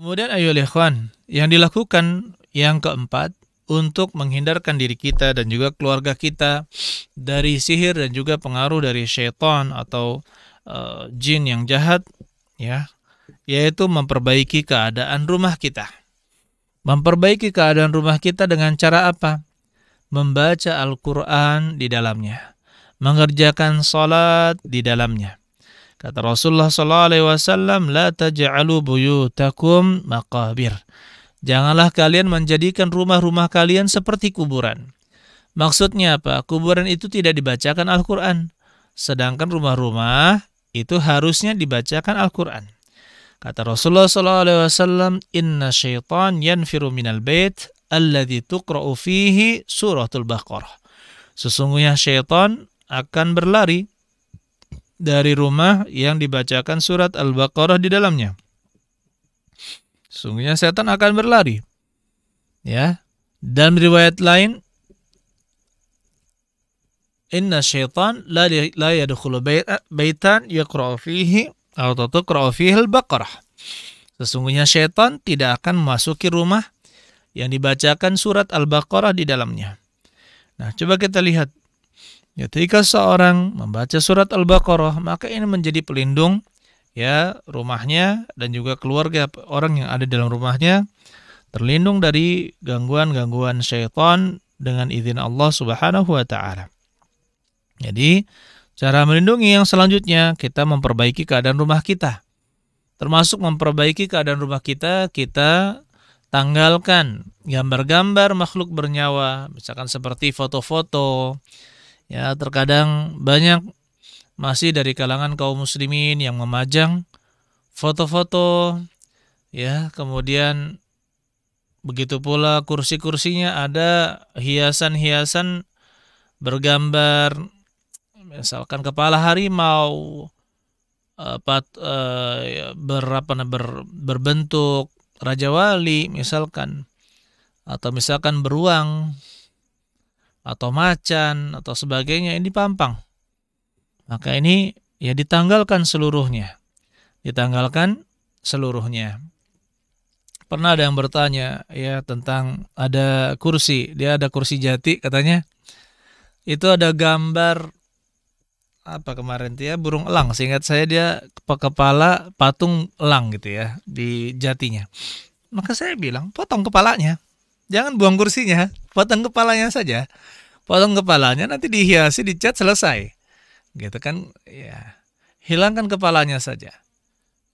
Kemudian ayo ikhwan, yang dilakukan yang keempat untuk menghindarkan diri kita dan juga keluarga kita dari sihir dan juga pengaruh dari syaitan atau jin yang jahat, ya, yaitu memperbaiki keadaan rumah kita. Memperbaiki keadaan rumah kita dengan cara apa? Membaca Al-Quran di dalamnya, mengerjakan salat di dalamnya. Kata Rasulullah SAW, la taj'alu buyutakum maqabir. Janganlah kalian menjadikan rumah-rumah kalian seperti kuburan. Maksudnya apa? Kuburan itu tidak dibacakan Al-Quran. Sedangkan rumah-rumah itu harusnya dibacakan Al-Quran. Kata Rasulullah SAW, inna syaitan yanfiru minal bait alladhi tuqra'u fihi suratul Baqarah. Sesungguhnya syaitan akan berlari dari rumah yang dibacakan surat Al-Baqarah di dalamnya. Sesungguhnya setan akan berlari. Ya. Dalam riwayat lain, inna syaitan la yadkhulu baitan yaqra'u fihi atau tuqra'u fihi al-Baqarah. Sesungguhnya syaitan tidak akan memasuki rumah yang dibacakan surat Al-Baqarah di dalamnya. Nah, coba kita lihat. Ketika seorang membaca surat Al-Baqarah, maka ini menjadi pelindung ya rumahnya dan juga keluarga orang yang ada dalam rumahnya terlindung dari gangguan-gangguan syaitan dengan izin Allah Subhanahu wa taala. Jadi, cara melindungi yang selanjutnya kita memperbaiki keadaan rumah kita. Termasuk memperbaiki keadaan rumah kita, kita tanggalkan gambar-gambar makhluk bernyawa, misalkan seperti foto-foto. Ya, terkadang banyak masih dari kalangan kaum muslimin yang memajang foto-foto, ya, kemudian begitu pula kursi-kursinya ada hiasan-hiasan bergambar, misalkan kepala harimau, berbentuk raja wali, misalkan, atau misalkan beruang, atau macan atau sebagainya, ini pampang. Maka ini ya ditanggalkan seluruhnya. Ditanggalkan seluruhnya. Pernah ada yang bertanya ya tentang ada kursi, dia ada kursi jati katanya. Itu ada gambar apa kemarin tuh ya, burung elang. Seingat saya dia kepala patung elang gitu ya di jatinya. Maka saya bilang, potong kepalanya. Jangan buang kursinya, potong kepalanya saja. Potong kepalanya, nanti dihiasi, dicat, selesai. Gitu kan, ya. Hilangkan kepalanya saja.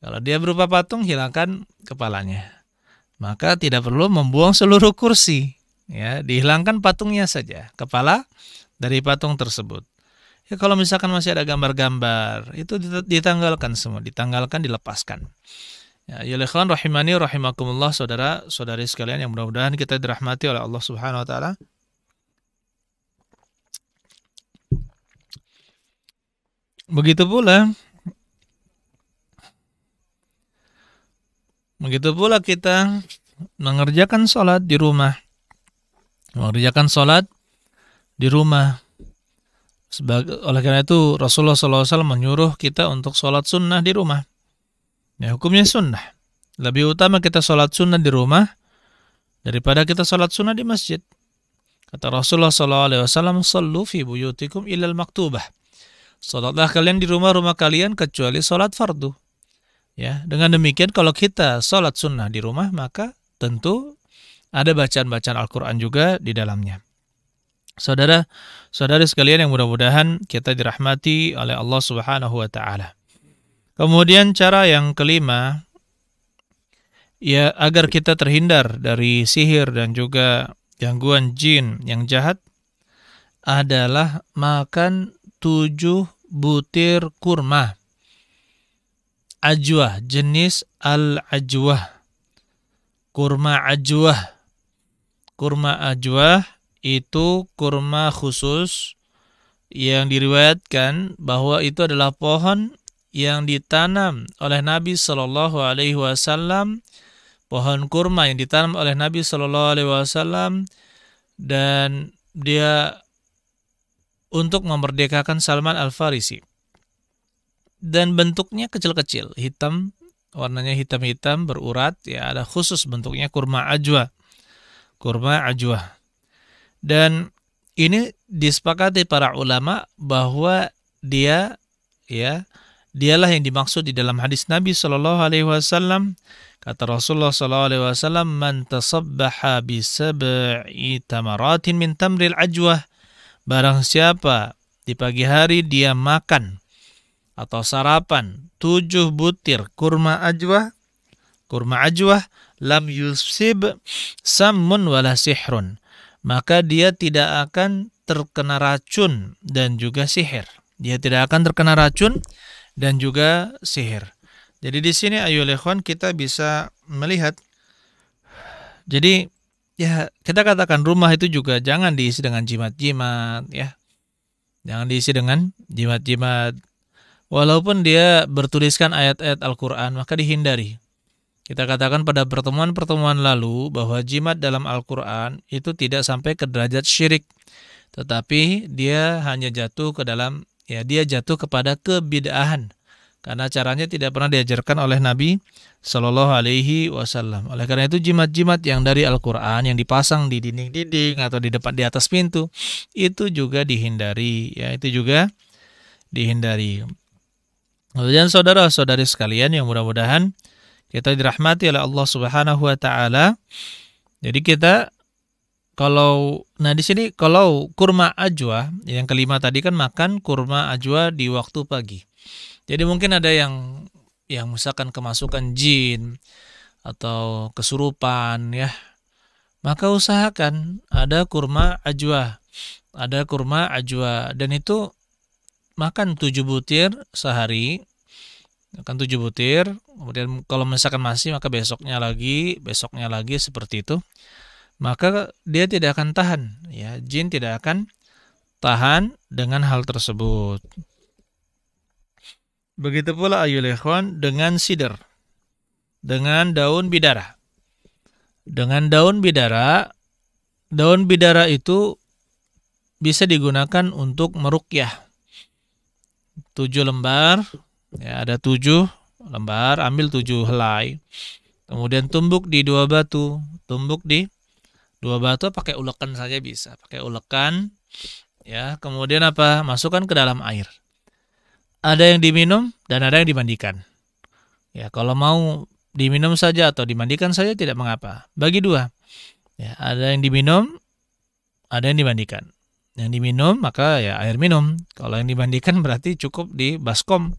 Kalau dia berupa patung, hilangkan kepalanya. Maka tidak perlu membuang seluruh kursi. Ya, dihilangkan patungnya saja, kepala dari patung tersebut. Ya, kalau misalkan masih ada gambar-gambar, itu ditanggalkan semua, ditanggalkan, dilepaskan. Ya, ikhwan rahimani rahimakumullah, saudara-saudari sekalian yang mudah-mudahan kita dirahmati oleh Allah Subhanahu wa taala. Begitu pula kita mengerjakan salat di rumah. Mengerjakan salat di rumah. Oleh karena itu Rasulullah SAW menyuruh kita untuk salat sunnah di rumah. Ya, hukumnya sunnah. Lebih utama kita sholat sunnah di rumah daripada kita sholat sunnah di masjid. Kata Rasulullah SAW, "Sallu fi buyutikum ilal maktubah." Sholatlah kalian di rumah-rumah kalian kecuali sholat fardu. Ya, dengan demikian kalau kita sholat sunnah di rumah, maka tentu ada bacaan-bacaan Al-Quran juga di dalamnya. Saudara-saudari sekalian yang mudah-mudahan kita dirahmati oleh Allah Subhanahu wa taala. Kemudian cara yang kelima, ya agar kita terhindar dari sihir dan juga gangguan jin yang jahat adalah makan 7 butir kurma. Ajwah, jenis al-ajwah. Kurma ajwah. Kurma ajwah itu kurma khusus yang diriwayatkan bahwa itu adalah pohon yang ditanam oleh Nabi Shallallahu Alaihi Wasallam, pohon kurma yang ditanam oleh Nabi Shallallahu Alaihi Wasallam, dan dia untuk memerdekakan Salman Al Farisi. Dan bentuknya kecil-kecil, hitam, warnanya hitam-hitam berurat, ya ada khusus bentuknya kurma ajwa. Kurma ajwa. Dan ini disepakati para ulama bahwa dia, ya, dialah yang dimaksud di dalam hadis Nabi Shallallahu Alaihi Wasallam. Kata Rasulullah Shallallahu Alaihi Wasallam, "Man tasabbaha bi sab'i tamaratin min tamril ajwah." Barang siapa di pagi hari dia makan atau sarapan 7 butir kurma ajwah, lam yusib sammun wala sihrun, maka dia tidak akan terkena racun dan juga sihir. Dia tidak akan terkena racun dan juga sihir. Jadi di sini ayolah ikhwan kita bisa melihat. Jadi ya kita katakan rumah itu juga jangan diisi dengan jimat-jimat, ya. Jangan diisi dengan jimat-jimat. Walaupun dia bertuliskan ayat-ayat Al-Quran, maka dihindari. Kita katakan pada pertemuan-pertemuan lalu bahwa jimat dalam Al-Quran itu tidak sampai ke derajat syirik. Tetapi dia hanya jatuh ke dalam, ya dia jatuh kepada kebid'ahan. Karena caranya tidak pernah diajarkan oleh Nabi Shallallahu Alaihi Wasallam. Oleh karena itu jimat-jimat yang dari Al-Quran yang dipasang di dinding-dinding atau di depan di atas pintu itu juga dihindari. Ya itu juga dihindari. Dan saudara-saudari sekalian yang mudah-mudahan kita dirahmati oleh Allah Subhanahu Wa Taala. Jadi kita di sini kalau kurma ajwa yang kelima tadi kan makan kurma ajwa di waktu pagi. Jadi mungkin ada yang misalkan kemasukan jin atau kesurupan, ya. Maka usahakan ada kurma ajwa. Dan itu makan 7 butir sehari. Makan 7 butir, kemudian kalau misalkan masih maka besoknya lagi seperti itu. Maka dia tidak akan tahan, ya. Jin tidak akan tahan dengan hal tersebut. Begitu pula ayyuhal ikhwan dengan sidr, dengan daun bidara. Dengan daun bidara itu bisa digunakan untuk meruqyah. 7 lembar, ya ada 7 lembar, ambil 7 helai. Kemudian tumbuk di 2 batu, pakai ulekan saja bisa, pakai ulekan, ya. Kemudian masukkan ke dalam air. Ada yang diminum dan ada yang dimandikan. Ya, kalau mau diminum saja atau dimandikan saja tidak mengapa. Bagi 2. Ya, ada yang diminum, ada yang dimandikan. Yang diminum maka ya air minum. Kalau yang dimandikan berarti cukup di baskom.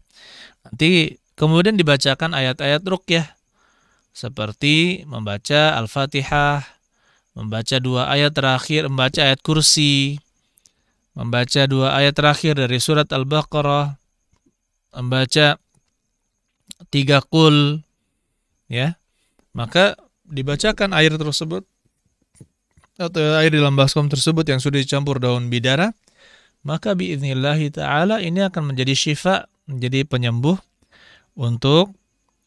Nanti kemudian dibacakan ayat-ayat ruqyah seperti membaca Al-Fatihah, membaca 2 ayat terakhir, membaca ayat kursi, membaca 2 ayat terakhir dari surat Al-Baqarah, membaca 3 qul, ya. Maka dibacakan air tersebut atau air di dalam baskom tersebut yang sudah dicampur daun bidara, maka biidznillah ta'ala ini akan menjadi syifa, menjadi penyembuh untuk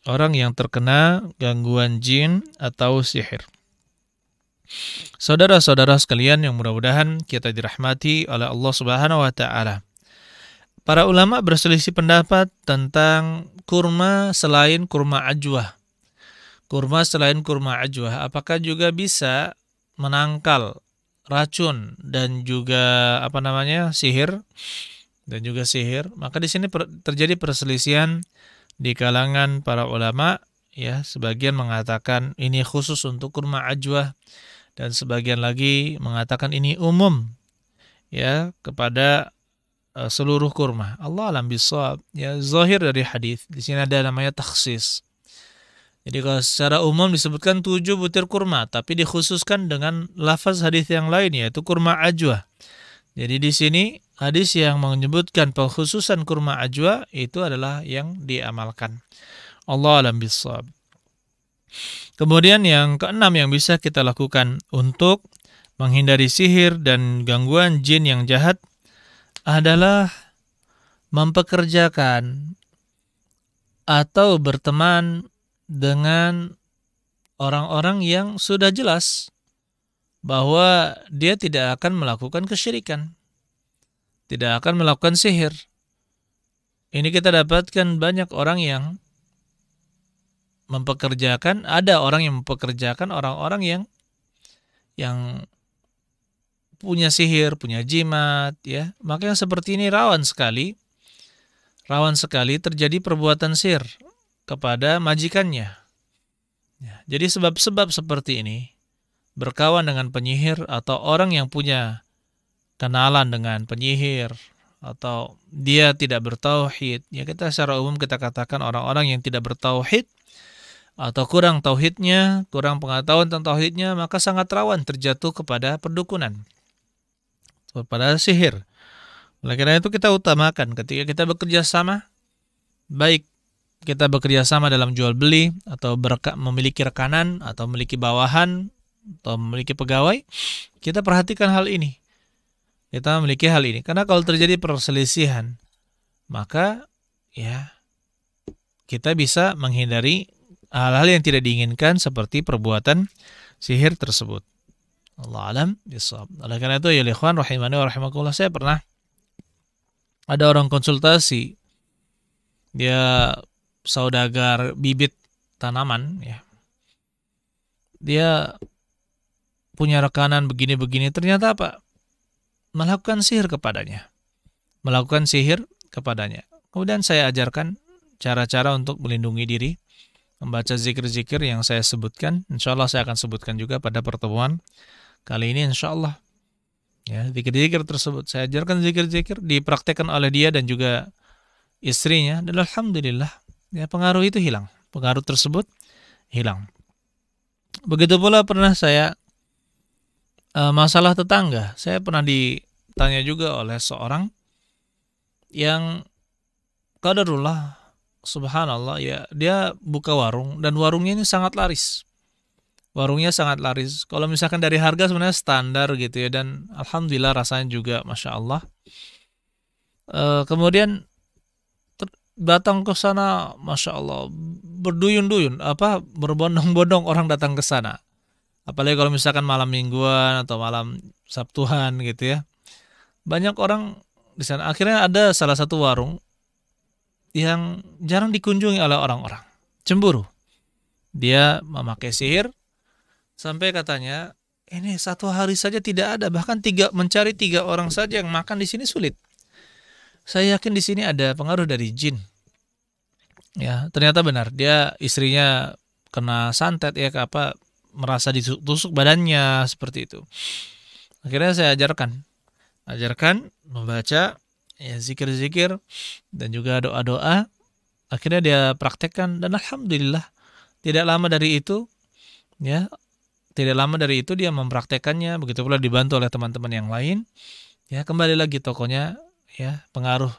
orang yang terkena gangguan jin atau sihir. Saudara-saudara sekalian yang mudah-mudahan kita dirahmati oleh Allah Subhanahu wa Ta'ala. Para ulama berselisih pendapat tentang kurma selain kurma ajwah. Kurma selain kurma ajwah, apakah juga bisa menangkal racun dan juga sihir dan juga sihir? Maka di sini terjadi perselisihan di kalangan para ulama, ya. Sebagian mengatakan ini khusus untuk kurma ajwah dan sebagian lagi mengatakan ini umum, ya, kepada seluruh kurma. Allah alam bisawab. Ya, zahir dari hadis di sini ada namanya takhsis. Jadi kalau secara umum disebutkan 7 butir kurma, tapi dikhususkan dengan lafaz hadis yang lain, yaitu kurma ajwa. Jadi di sini hadis yang menyebutkan pengkhususan kurma ajwa itu adalah yang diamalkan. Allah alam bisawab. Kemudian yang keenam yang bisa kita lakukan untuk menghindari sihir dan gangguan jin yang jahat adalah mempekerjakan atau berteman dengan orang-orang yang sudah jelas bahwa dia tidak akan melakukan kesyirikan, tidak akan melakukan sihir. Ini kita dapatkan banyak orang yang ada orang yang mempekerjakan orang-orang yang punya sihir, punya jimat, ya. Maka yang seperti ini rawan sekali terjadi perbuatan sihir kepada majikannya. Ya, jadi sebab-sebab seperti ini, berkawan dengan penyihir atau orang yang punya kenalan dengan penyihir atau dia tidak bertauhid, ya kita secara umum kita katakan orang-orang yang tidak bertauhid atau kurang tauhidnya, kurang pengetahuan tentang tauhidnya, maka sangat rawan terjatuh kepada perdukunan, kepada sihir. Oleh karena itu kita utamakan ketika kita bekerja sama, baik kita bekerja sama dalam jual beli atau memiliki rekanan atau memiliki bawahan atau memiliki pegawai, kita perhatikan hal ini. Kita memiliki hal ini karena kalau terjadi perselisihan, maka ya kita bisa menghindari hal-hal yang tidak diinginkan seperti perbuatan sihir tersebut. Allah alam bisawab. Oleh karena itu ya ikhwan rahimani wa rahimakumullah, saya pernah ada orang konsultasi, dia saudagar bibit tanaman, ya. Dia punya rekanan begini-begini, ternyata apa? Melakukan sihir kepadanya. Kemudian saya ajarkan cara-cara untuk melindungi diri, membaca zikir-zikir yang saya sebutkan. Insyaallah saya akan sebutkan juga pada pertemuan kali ini insyaallah. Ya, zikir-zikir tersebut saya ajarkan, zikir-zikir dipraktekkan oleh dia dan juga istrinya, dan alhamdulillah ya pengaruh itu hilang. Pengaruh tersebut hilang. Begitu pula pernah saya masalah tetangga. Saya pernah ditanya juga oleh seorang yang qadarullah, subhanallah, ya dia buka warung dan warungnya ini sangat laris. Kalau misalkan dari harga sebenarnya standar gitu ya, dan alhamdulillah rasanya juga masya Allah. Kemudian datang ke sana, masya Allah, berduyun-duyun, berbondong-bondong orang datang ke sana. Apalagi kalau misalkan malam mingguan atau malam Sabtuan gitu ya, banyak orang di sana. Akhirnya ada salah satu warung yang jarang dikunjungi oleh orang-orang, cemburu. Dia memakai sihir sampai katanya ini satu hari saja tidak ada, bahkan mencari 3 orang saja yang makan di sini sulit. Saya yakin di sini ada pengaruh dari jin. Ya, ternyata benar, dia istrinya kena santet ya, merasa ditusuk badannya seperti itu. Akhirnya saya ajarkan membaca ya zikir-zikir dan juga doa-doa. Akhirnya dia praktekkan dan alhamdulillah tidak lama dari itu dia mempraktekannya, begitu pula dibantu oleh teman-teman yang lain. Ya, kembali lagi tokonya ya, pengaruh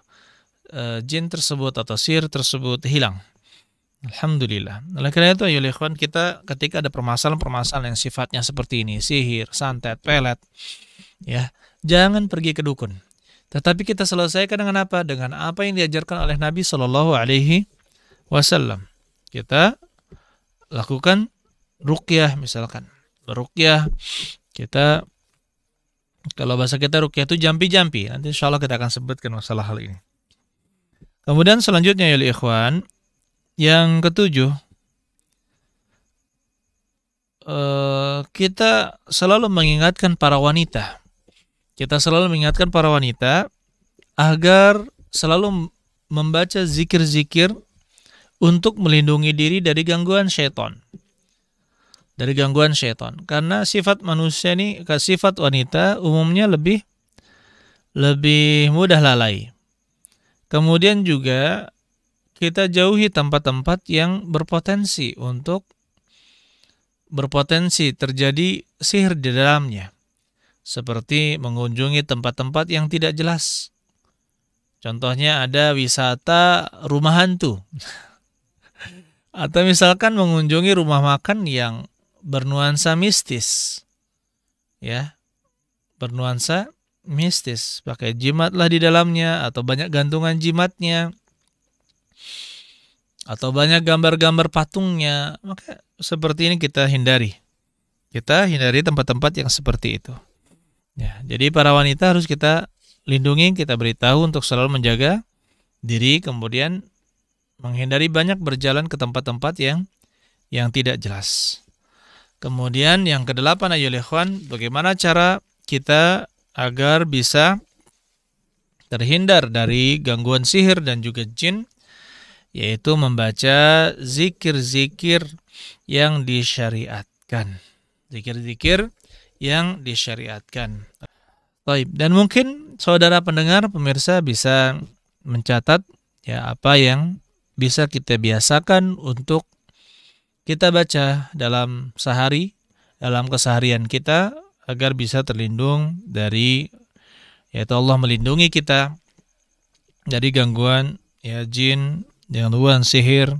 jin tersebut atau sihir tersebut hilang. Alhamdulillah. Oleh karena itu ya ikhwan, kita ketika ada permasalahan yang sifatnya seperti ini, sihir, santet, pelet, ya, jangan pergi ke dukun. Tetapi kita selesaikan dengan apa? Dengan apa yang diajarkan oleh Nabi Shallallahu Alaihi Wasallam. Kita lakukan ruqyah misalkan. Ruqyah, kita, kalau bahasa kita ruqyah itu jampi-jampi. Nanti insya Allah kita akan sebutkan masalah hal ini. Kemudian selanjutnya ya ikhwan, yang ketujuh, kita selalu mengingatkan para wanita. Agar selalu membaca zikir-zikir untuk melindungi diri dari gangguan syaitan. Karena sifat manusia ini, sifat wanita umumnya lebih mudah lalai. Kemudian juga kita jauhi tempat-tempat yang berpotensi terjadi sihir di dalamnya. Seperti mengunjungi tempat-tempat yang tidak jelas. Contohnya ada wisata rumah hantu. Atau misalkan mengunjungi rumah makan yang bernuansa mistis. Ya. Bernuansa mistis, pakai jimatlah di dalamnya atau banyak gantungan jimatnya atau banyak gambar-gambar patungnya. Maka seperti ini kita hindari tempat-tempat yang seperti itu. Ya, jadi para wanita harus kita lindungi, kita beritahu untuk selalu menjaga diri, kemudian menghindari banyak berjalan ke tempat-tempat yang yang tidak jelas. Kemudian yang kedelapan ayolah ikhwan, bagaimana cara kita agar bisa terhindar dari gangguan sihir dan juga jin, yaitu membaca zikir-zikir yang disyariatkan. Zikir-zikir yang disyariatkan. Baik, dan mungkin saudara pendengar pemirsa bisa mencatat ya apa yang bisa kita biasakan untuk kita baca dalam sehari, dalam keseharian kita agar bisa terlindung dari, yaitu Allah melindungi kita dari gangguan ya jin, gangguan sihir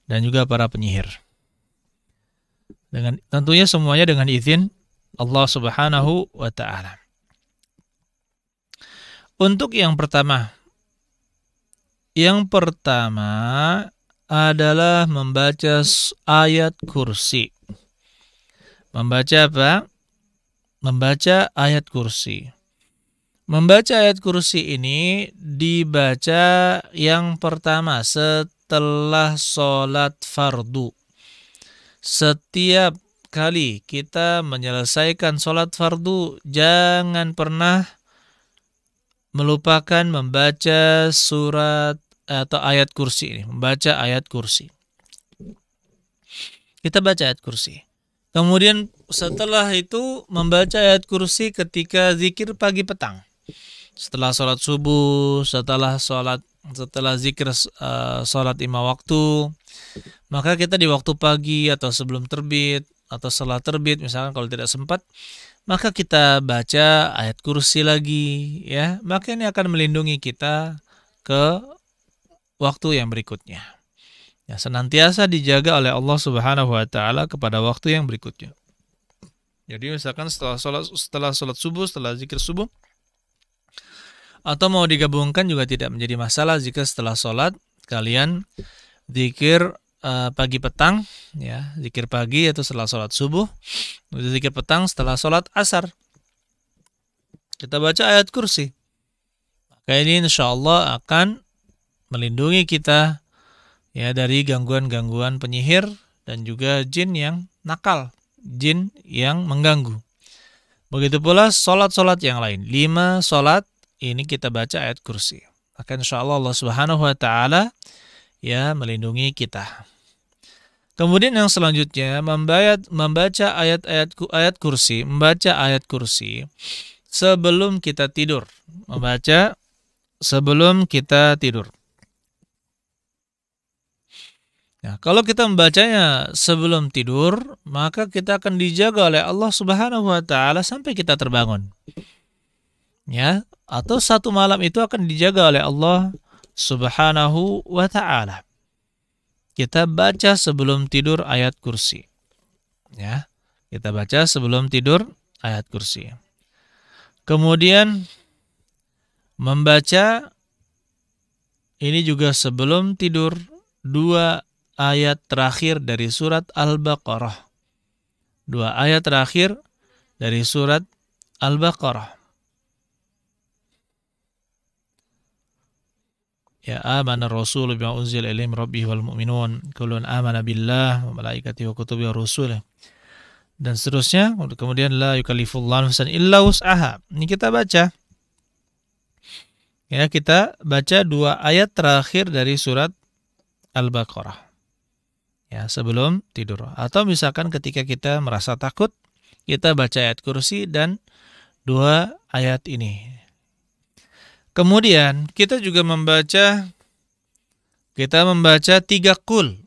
dan juga para penyihir. Dengan tentunya semuanya dengan izin Allah Subhanahu wa taala. Untuk yang pertama adalah membaca ayat kursi. Membaca apa? Membaca ayat kursi. Membaca ayat kursi ini dibaca yang pertama setelah sholat fardu. Setiap kali kita menyelesaikan sholat fardu, jangan pernah melupakan membaca surat atau ayat kursi ini. Membaca ayat kursi. Kita baca ayat kursi. Kemudian setelah itu membaca ayat kursi ketika zikir pagi petang. Setelah sholat subuh, setelah zikir sholat 5 waktu, maka kita di waktu pagi atau sebelum terbit atau setelah terbit, misalkan kalau tidak sempat, maka kita baca ayat kursi lagi, ya. Maka ini akan melindungi kita ke waktu yang berikutnya. Ya, senantiasa dijaga oleh Allah Subhanahu wa taala kepada waktu yang berikutnya. Jadi misalkan setelah sholat subuh, setelah zikir subuh, atau mau digabungkan juga tidak menjadi masalah jika setelah sholat kalian zikir pagi petang, ya, zikir pagi yaitu setelah sholat subuh, zikir petang setelah sholat asar. Kita baca ayat kursi. Maka ini insya Allah akan melindungi kita ya dari gangguan-gangguan penyihir dan juga jin yang nakal, jin yang mengganggu. Begitu pula sholat-sholat yang lain. 5 sholat ini kita baca ayat kursi. Maka insya Allah Allah Subhanahu wa taala ya melindungi kita. Kemudian yang selanjutnya membaca ayat kursi, membaca ayat kursi sebelum kita tidur. Membaca sebelum kita tidur. Nah, kalau kita membacanya sebelum tidur, maka kita akan dijaga oleh Allah Subhanahu wa taala sampai kita terbangun. Ya, atau satu malam itu akan dijaga oleh Allah Subhanahu wa taala. Kita baca sebelum tidur ayat kursi. Ya, kita baca sebelum tidur ayat kursi. Kemudian membaca ini juga sebelum tidur 2 ayat terakhir dari surat Al-Baqarah. 2 ayat terakhir dari surat Al-Baqarah. Ya amana rasul bima unzila ilaihi min rabbih wal mu'minun kullun amana billah wa malaikatihi wa kutubihi wa rusulihi dan seterusnya. Kemudian la yukallifullahu nafsan illa wus'aha. Ini kita baca. Ya, kita baca 2 ayat terakhir dari surat Al-Baqarah. Ya, sebelum tidur. Atau misalkan ketika kita merasa takut, kita baca ayat kursi dan 2 ayat ini. Kemudian kita juga membaca 3 qul.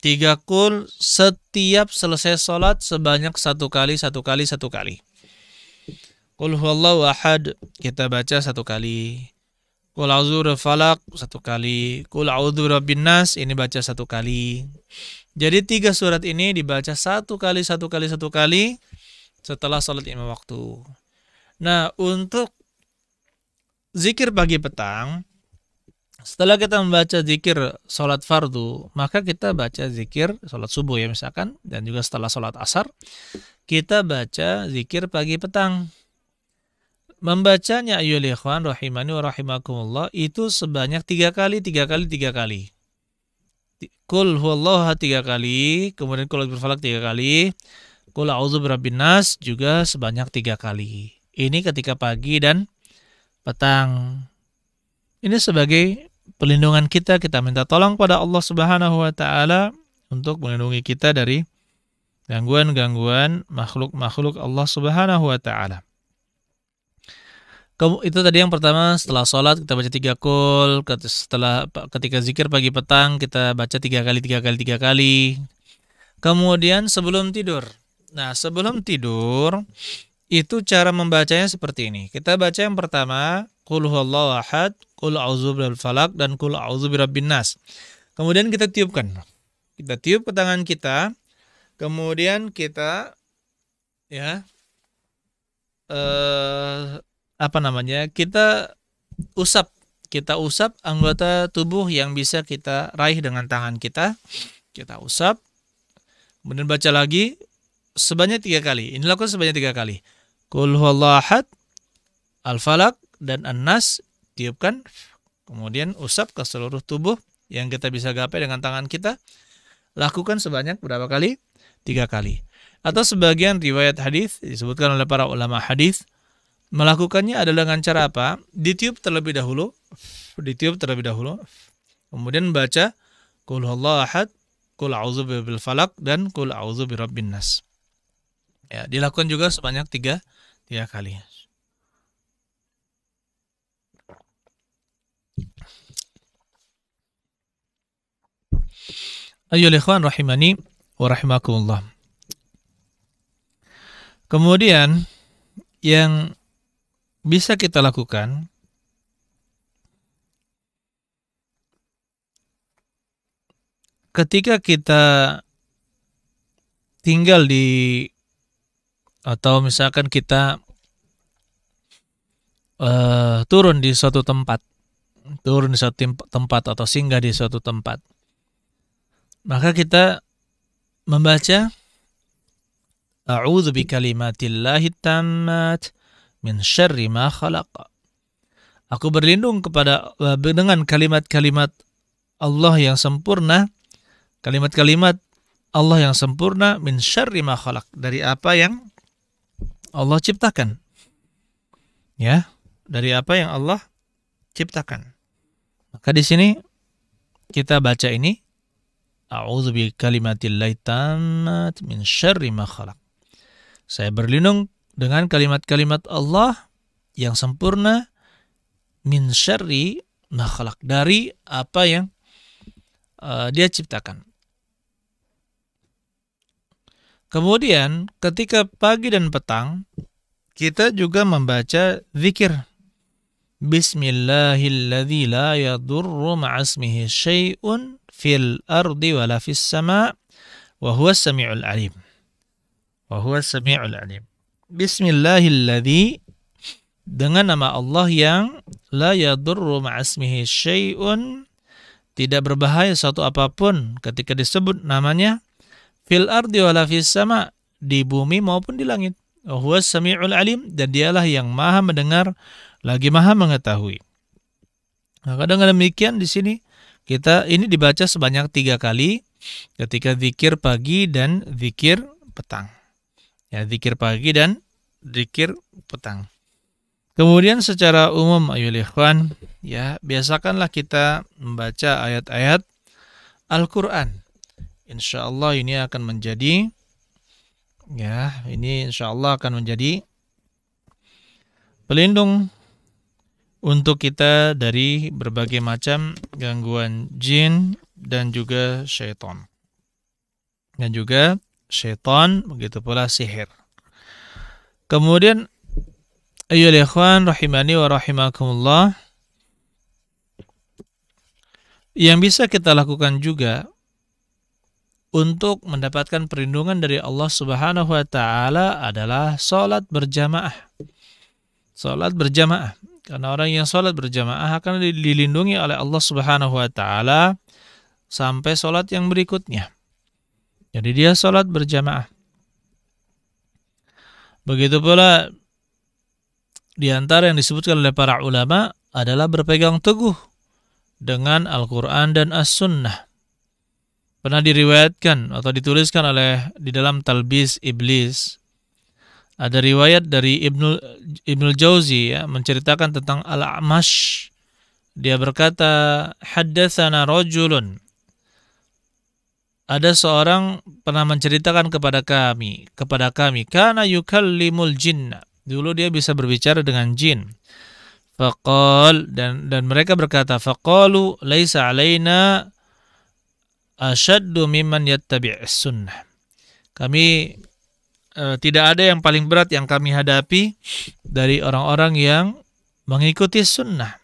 3 qul setiap selesai sholat sebanyak 1 kali. Qul huwallahu ahad kita baca 1 kali. Qul a'udzu birabbil falaq 1 kali. Qul a'udzu birabbin nas ini baca 1 kali. Jadi 3 surat ini dibaca 1 kali setelah sholat 5 waktu. Nah, untuk zikir pagi petang, setelah kita membaca zikir sholat fardu, maka kita baca zikir sholat subuh ya misalkan, dan juga setelah sholat asar, kita baca zikir pagi petang. Membacanya ayyuhal ikhwan rahimani wa rahimakumullah itu sebanyak 3 kali. Qul huwallahu 3 kali, kemudian qul a'udzu birabbil falaq 3 kali, qul a'udzu birabbin nas juga sebanyak 3 kali. Ini ketika pagi dan petang. Ini sebagai pelindungan kita minta tolong pada Allah Subhanahu wa taala untuk melindungi kita dari gangguan-gangguan makhluk-makhluk Allah Subhanahu wa taala. Itu tadi yang pertama, setelah sholat kita baca 3 qul, ketika zikir pagi petang kita baca 3 kali. Kemudian sebelum tidur. Nah, sebelum tidur itu cara membacanya seperti ini. Kita baca yang pertama, qul huwallahu ahad, qul a'udzu birabbil falaq, dan qul a'udzu birabbin nas. Kemudian kita tiupkan. Kita tiup ke tangan kita. Kemudian kita kita usap anggota tubuh yang bisa kita raih dengan tangan kita. Kita usap. Kemudian baca lagi sebanyak 3 kali. Ini lakukan sebanyak 3 kali. Qul huwallahu ahad, al-falaq, dan an-nas, tiupkan. Kemudian usap ke seluruh tubuh yang kita bisa gapai dengan tangan kita. Lakukan sebanyak berapa kali? 3 kali. Atau sebagian riwayat hadis disebutkan oleh para ulama hadis melakukannya adalah dengan cara apa? Ditiup terlebih dahulu. Kemudian baca qul huwallahu ahad, qul a'udzu birabbil falaq, dan qul a'udzu birabbin nas. Ya, dilakukan juga sebanyak 3 kali. Ayyuhal ikhwan rahimani wa rahimakumullah. Kemudian yang bisa kita lakukan ketika kita tinggal atau misalkan kita turun di suatu tempat atau singgah di suatu tempat, maka kita membaca a'udzu bikalimatillahi tammat min syarri ma khalaq. Aku berlindung dengan kalimat-kalimat Allah yang sempurna, kalimat-kalimat Allah yang sempurna, min syarri ma khalaq, dari apa yang Allah ciptakan. Ya, dari apa yang Allah ciptakan. Maka di sini kita baca ini a'udzu bikalimatillahi tammat min syarri ma khalaq. Saya berlindung dengan kalimat-kalimat Allah yang sempurna, min syarri ma khalaq, dari apa yang Dia ciptakan. Kemudian ketika pagi dan petang kita juga membaca zikir Bismillahilladzi la yadurru ma'asmihi syai'un fil ardi wala fis sama' wa huwas sami'ul alim. Bismillahilladzi, dengan nama Allah yang la yadurru ma'asmihi syai'un, tidak berbahaya suatu apapun ketika disebut namanya, fil ardi wala fis sama', di bumi maupun di langit. Wa huwas sami'ul alim, dan dialah yang maha mendengar lagi maha mengetahui. Maka dengan demikian di sini ini dibaca sebanyak 3 kali ketika zikir pagi dan zikir petang. Ya, zikir pagi dan zikir petang. Kemudian secara umum ayyuhal ikhwan, ya, biasakanlah kita membaca ayat-ayat Al-Qur'an. Insyaallah ini akan menjadi pelindung untuk kita dari berbagai macam gangguan jin dan juga syaitan. Dan juga syaitan, begitu pula sihir. Kemudian ayyuhal ikhwan rahimani wa rahimakumullah, yang bisa kita lakukan juga untuk mendapatkan perlindungan dari Allah Subhanahu wa taala adalah salat berjamaah. Salat berjamaah. Karena orang yang salat berjamaah akan dilindungi oleh Allah Subhanahu wa taala sampai salat yang berikutnya. Jadi dia salat berjamaah. Begitu pula di antara yang disebutkan oleh para ulama adalah berpegang teguh dengan Al-Qur'an dan As-Sunnah. pernah diriwayatkan atau dituliskan di dalam Talbis Iblis. Ada riwayat dari Ibnul Jauzi ya, menceritakan tentang Al-A'mash. Dia berkata, haddatsana rajulun. Ada seorang pernah menceritakan kepada kami, kana yukallimul jinna. Dulu dia bisa berbicara dengan jin. Faqal, dan mereka berkata, faqalu laisa alaina asyaddu mimman yattabi'is sunnah. Kami tidak ada yang paling berat yang kami hadapi dari orang-orang yang mengikuti sunnah.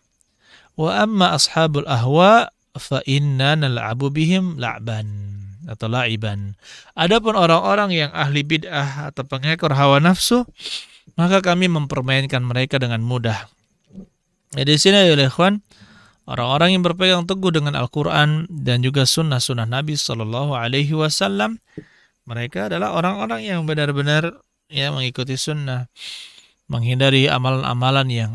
Wa amma ashabul ahwa fa inna nal'abu bihim la'ban atau la'iban. Adapun orang-orang yang ahli bid'ah atau pengekor hawa nafsu, maka kami mempermainkan mereka dengan mudah. Di sini ya ikhwan, orang-orang yang berpegang teguh dengan Al-Quran dan juga sunnah-sunnah Nabi Sallallahu Alaihi Wasallam, mereka adalah orang-orang yang benar-benar ya mengikuti sunnah, menghindari amalan-amalan yang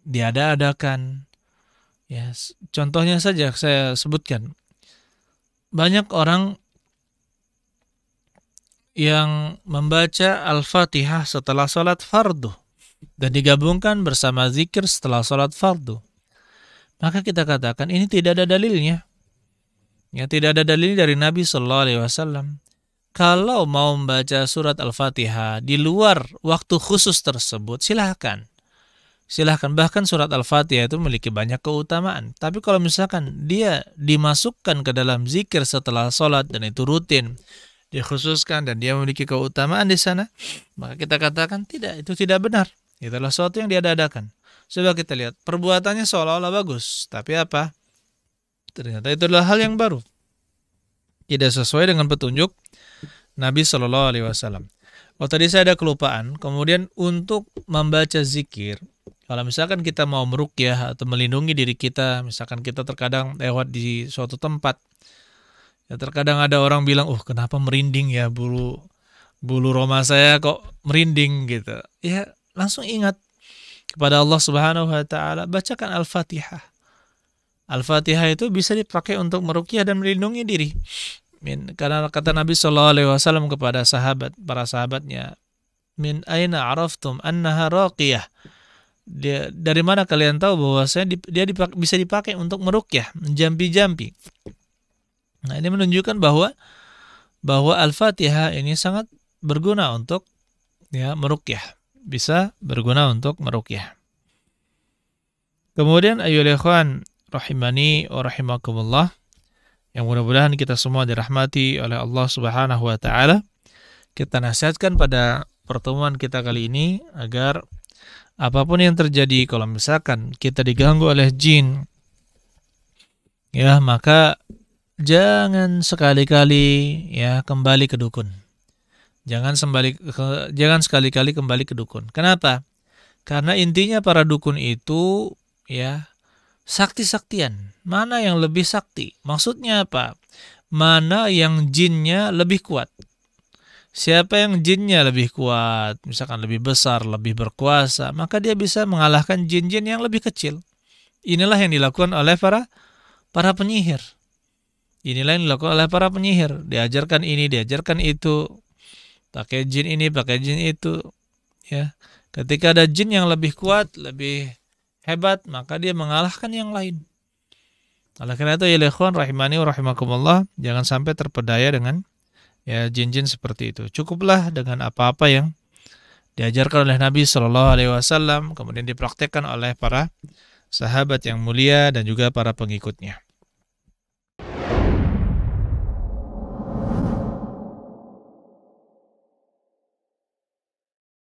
diada-adakan. Ya, contohnya saja saya sebutkan, banyak orang yang membaca Al-Fatihah setelah sholat fardu dan digabungkan bersama zikir setelah sholat fardu. Maka kita katakan ini tidak ada dalilnya. Ya, tidak ada dalil dari Nabi Sallallahu Alaihi Wasallam. Kalau mau membaca surat Al-Fatihah di luar waktu khusus tersebut, silahkan. Bahkan surat Al-Fatihah itu memiliki banyak keutamaan. Tapi kalau misalkan dia dimasukkan ke dalam zikir setelah sholat dan itu rutin, dikhususkan dan dia memiliki keutamaan di sana, maka kita katakan tidak, itu tidak benar. Itu adalah sesuatu yang diada-adakan. Coba kita lihat, perbuatannya seolah-olah bagus, tapi apa? Ternyata itu adalah hal yang baru. Tidak sesuai dengan petunjuk Nabi Shallallahu Alaihi Wasallam. Oh, tadi saya ada kelupaan. Kemudian untuk membaca zikir, kalau misalkan kita mau meruqyah atau melindungi diri kita, misalkan kita terkadang lewat di suatu tempat, ya terkadang ada orang bilang, kenapa merinding ya bulu roma saya kok merinding gitu. Ya langsung ingat kepada Allah Subhanahu Wa Taala, bacakan Al-Fatihah. Al-Fatihah itu bisa dipakai untuk meruqyah dan melindungi diri. Karena kata Nabi Sallallahu Alaihi Wasallam kepada para sahabatnya, min aina araftum annaha raqiyah. Dari mana kalian tahu bahwasanya dia bisa dipakai untuk meruqyah, menjampi-jampi. Nah, ini menunjukkan bahwa Al-Fatihah ini sangat berguna untuk ya meruqyah, bisa berguna untuk meruqyah. Kemudian ayyuhal ikhwan rahimani wa rahimakumullah, yang mudah-mudahan kita semua dirahmati oleh Allah Subhanahu wa taala. Kita nasihatkan pada pertemuan kita kali ini agar apapun yang terjadi, kalau misalkan kita diganggu oleh jin, ya maka jangan sekali-kali ya kembali ke dukun. Jangan sekali-kali kembali ke dukun. Kenapa? Karena intinya para dukun itu ya sakti-saktian. Mana yang lebih sakti? Maksudnya apa? Mana yang jinnya lebih kuat? Siapa yang jinnya lebih kuat, misalkan lebih besar, lebih berkuasa, maka dia bisa mengalahkan jin-jin yang lebih kecil. Inilah yang dilakukan oleh para penyihir. Diajarkan ini, diajarkan itu, pakai jin ini, pakai jin itu. Ya, ketika ada jin yang lebih kuat, lebih hebat, maka dia mengalahkan yang lain. Oleh karena itu, ya ikhwan rahimani wa rahimakumullah, jangan sampai terpedaya dengan ya jin-jin seperti itu. Cukuplah dengan apa-apa yang diajarkan oleh Nabi Shallallahu Alaihi Wasallam, kemudian dipraktekkan oleh para sahabat yang mulia dan juga para pengikutnya.